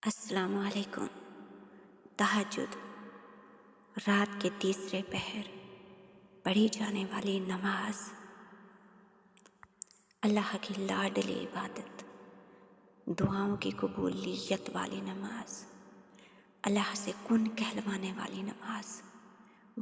السلام علیکم۔ تہجد، رات کے تیسرے پہر پڑھی جانے والی نماز، اللہ کی لاڈلی عبادت، دعاؤں کی قبولیت والی نماز، اللہ سے کن کہلوانے والی نماز،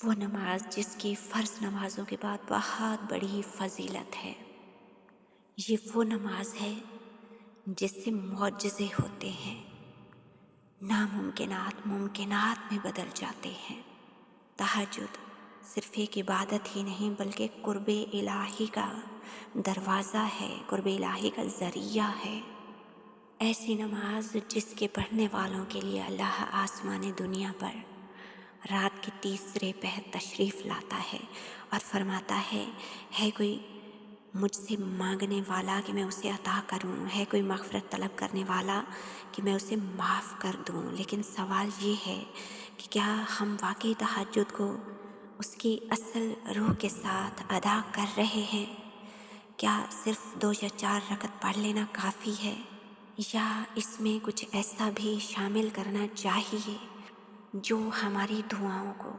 وہ نماز جس کی فرض نمازوں کے بعد بہت بڑی فضیلت ہے۔ یہ وہ نماز ہے جس سے معجزے ہوتے ہیں، ناممکنات ممکنات میں بدل جاتے ہیں۔ تہجد صرف ایک عبادت ہی نہیں بلکہ قرب الہی کا دروازہ ہے، قرب الہی کا ذریعہ ہے۔ ایسی نماز جس کے پڑھنے والوں کے لیے اللہ آسمان دنیا پر رات کے تیسرے پہر تشریف لاتا ہے اور فرماتا ہے کوئی مجھ سے مانگنے والا کہ میں اسے عطا کروں، ہے کوئی مغفرت طلب کرنے والا کہ میں اسے معاف کر دوں۔ لیکن سوال یہ ہے کہ کیا ہم واقعی تہجد کو اس کی اصل روح کے ساتھ ادا کر رہے ہیں؟ کیا صرف 2 یا 4 رکعت پڑھ لینا کافی ہے، یا اس میں کچھ ایسا بھی شامل کرنا چاہیے جو ہماری دعاؤں کو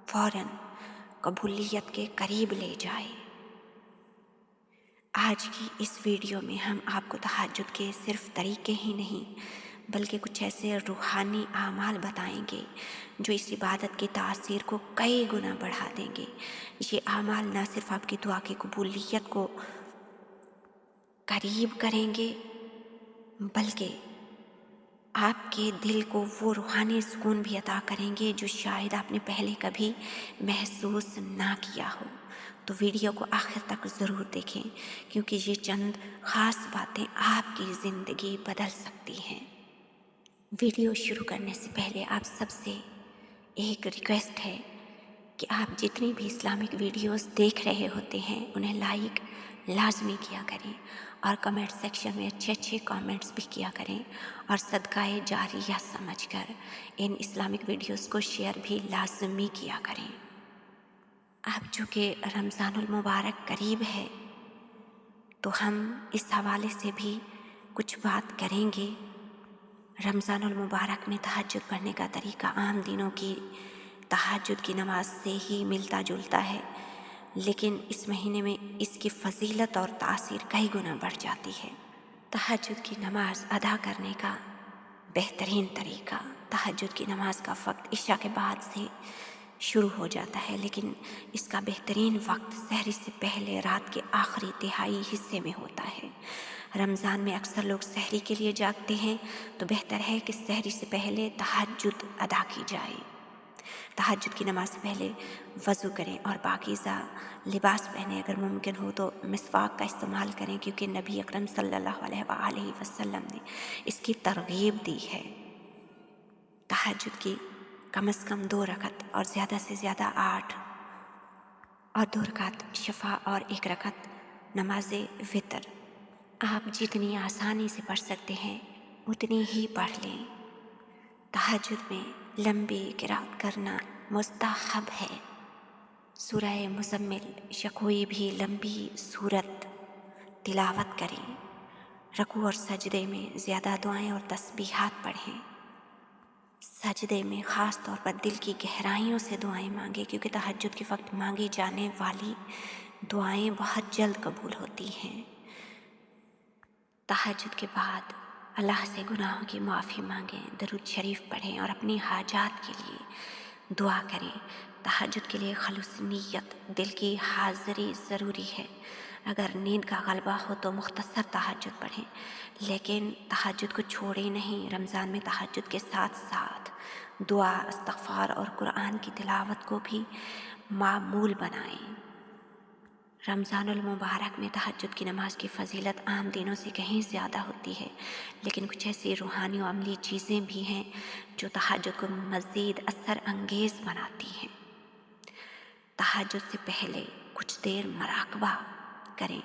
فوراً قبولیت کے قریب لے جائے؟ آج کی اس ویڈیو میں ہم آپ کو تہجد کے صرف طریقے ہی نہیں بلکہ کچھ ایسے روحانی اعمال بتائیں گے جو اس عبادت کی تاثیر کو کئی گنا بڑھا دیں گے۔ یہ اعمال نہ صرف آپ کی دعا کی قبولیت کو قریب کریں گے بلکہ آپ کے دل کو وہ روحانی سکون بھی عطا کریں گے جو شاید آپ نے پہلے کبھی محسوس نہ کیا ہو۔ تو ویڈیو کو آخر تک ضرور دیکھیں کیونکہ یہ چند خاص باتیں آپ کی زندگی بدل سکتی ہیں۔ ویڈیو شروع کرنے سے پہلے آپ سب سے ایک ریکویسٹ ہے کہ آپ جتنی بھی اسلامک ویڈیوز دیکھ رہے ہوتے ہیں انہیں لائک لازمی کیا کریں اور کمنٹ سیکشن میں اچھے کامنٹس بھی کیا کریں، اور صدقہ جاریہ سمجھ کر ان اسلامک ویڈیوز کو شیئر بھی لازمی کیا کریں۔ اب چونکہ رمضان المبارک قریب ہے تو ہم اس حوالے سے بھی کچھ بات کریں گے۔ رمضان المبارک میں تہجد پڑھنے کا طریقہ عام دنوں کی تہجد کی نماز سے ہی ملتا جلتا ہے، لیکن اس مہینے میں اس کی فضیلت اور تاثیر کئی گنا بڑھ جاتی ہے۔ تہجد کی نماز ادا کرنے کا بہترین طریقہ، تہجد کی نماز کا وقت عشاء کے بعد سے شروع ہو جاتا ہے، لیکن اس کا بہترین وقت سحری سے پہلے رات کے آخری تہائی حصے میں ہوتا ہے۔ رمضان میں اکثر لوگ سحری کے لیے جاگتے ہیں تو بہتر ہے کہ سحری سے پہلے تہجد ادا کی جائے۔ تہجد کی نماز سے پہلے وضو کریں اور پاکیزہ لباس پہنیں، اگر ممکن ہو تو مسواک کا استعمال کریں کیونکہ نبی اکرم صلی اللہ علیہ وآلہ وسلم نے اس کی ترغیب دی ہے۔ تہجد کی کم از کم 2 رکعت اور زیادہ سے زیادہ 8 اور 2 رکعت شفع اور 1 رکعت نماز وتر آپ جتنی آسانی سے پڑھ سکتے ہیں اتنی ہی پڑھ لیں۔ تہجد میں لمبی قرأت کرنا مستحب ہے۔ سورہ مزمل یا کوئی بھی لمبی سورت تلاوت کریں، رکوع اور سجدے میں زیادہ دعائیں اور تسبیحات پڑھیں۔ سجدے میں خاص طور پر دل کی گہرائیوں سے دعائیں مانگیں کیونکہ تہجد کے وقت مانگی جانے والی دعائیں بہت جلد قبول ہوتی ہیں۔ تہجد کے بعد اللہ سے گناہوں کی معافی مانگیں، درود شریف پڑھیں اور اپنی حاجات کے لیے دعا کریں۔ تہجد کے لیے خلوص نیت، دل کی حاضری ضروری ہے۔ اگر نیند کا غلبہ ہو تو مختصر تہجد پڑھیں، لیکن تہجد کو چھوڑیں نہیں۔ رمضان میں تہجد کے ساتھ ساتھ دعا، استغفار اور قرآن کی تلاوت کو بھی معمول بنائیں۔ رمضان المبارک میں تہجد کی نماز کی فضیلت عام دنوں سے کہیں زیادہ ہوتی ہے، لیکن کچھ ایسی روحانی و عملی چیزیں بھی ہیں جو تہجد کو مزید اثر انگیز بناتی ہیں۔ تہجد سے پہلے کچھ دیر مراقبہ کریں۔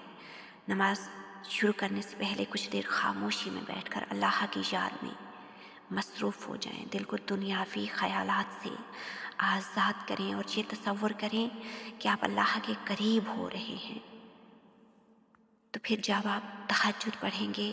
نماز شروع کرنے سے پہلے کچھ دیر خاموشی میں بیٹھ کر اللہ کی یاد میں مصروف ہو جائیں۔ دل کو دنیاوی خیالات سے آزاد کریں اور یہ تصور کریں کہ آپ اللہ کے قریب ہو رہے ہیں۔ تو پھر جب آپ تہجد پڑھیں گے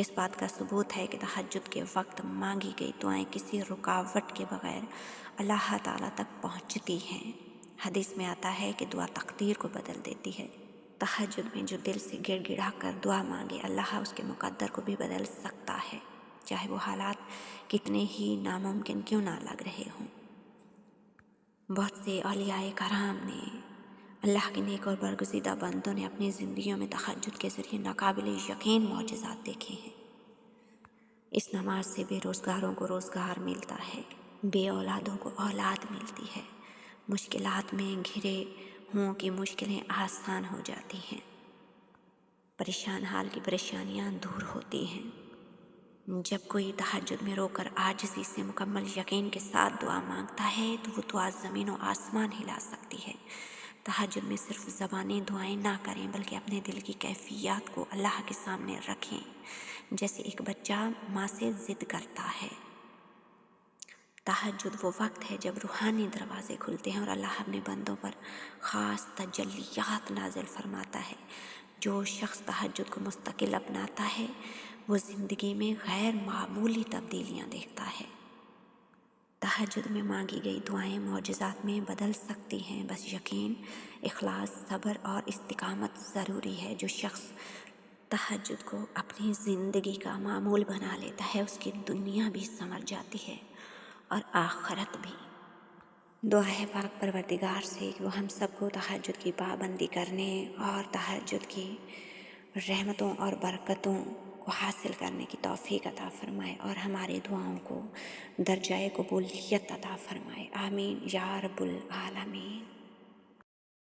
اس بات کا ثبوت ہے کہ تہجد کے وقت مانگی گئی دعائیں کسی رکاوٹ کے بغیر اللہ تعالیٰ تک پہنچتی ہیں۔ حدیث میں آتا ہے کہ دعا تقدیر کو بدل دیتی ہے۔ تہجد میں جو دل سے گڑ گڑا کر دعا مانگے، اللہ اس کے مقدر کو بھی بدل سکتا ہے، چاہے وہ حالات کتنے ہی ناممکن کیوں نہ لگ رہے ہوں۔ بہت سے اولیاء کرام نے، اللہ کے نیک اور برگزیدہ بندوں نے اپنی زندگیوں میں تہجد کے ذریعے ناقابل یقین معجزات دیکھے ہیں۔ اس نماز سے بے روزگاروں کو روزگار ملتا ہے، بے اولادوں کو اولاد ملتی ہے، مشکلات میں گھرے ہوں کی مشکلیں آسان ہو جاتی ہیں، پریشان حال کی پریشانیاں دور ہوتی ہیں۔ جب کوئی تہجد میں رو کر عاجزی سے مکمل یقین کے ساتھ دعا مانگتا ہے تو وہ دعا زمین و آسمان ہلا سکتی ہے۔ تہجد میں صرف زبانی دعائیں نہ کریں بلکہ اپنے دل کی کیفیات کو اللہ کے سامنے رکھیں، جیسے ایک بچہ ماں سے ضد کرتا ہے۔ تہجد وہ وقت ہے جب روحانی دروازے کھلتے ہیں اور اللہ اپنے بندوں پر خاص تجلیات نازل فرماتا ہے۔ جو شخص تہجد کو مستقل اپناتا ہے وہ زندگی میں غیر معمولی تبدیلیاں دیکھتا ہے۔ تہجد میں مانگی گئی دعائیں معجزات میں بدل سکتی ہیں، بس یقین، اخلاص، صبر اور استقامت ضروری ہے۔ جو شخص تہجد کو اپنی زندگی کا معمول بنا لیتا ہے اس کی دنیا بھی سنور جاتی ہے اور آخرت بھی۔ دعا ہے پاک پروردگار سے کہ وہ ہم سب کو تہجد کی پابندی کرنے اور تہجد کی رحمتوں اور برکتوں کو حاصل کرنے کی توفیق عطا فرمائے اور ہماری دعاؤں کو درجۂ قبولیت عطا فرمائے۔ آمین یا رب العالمین۔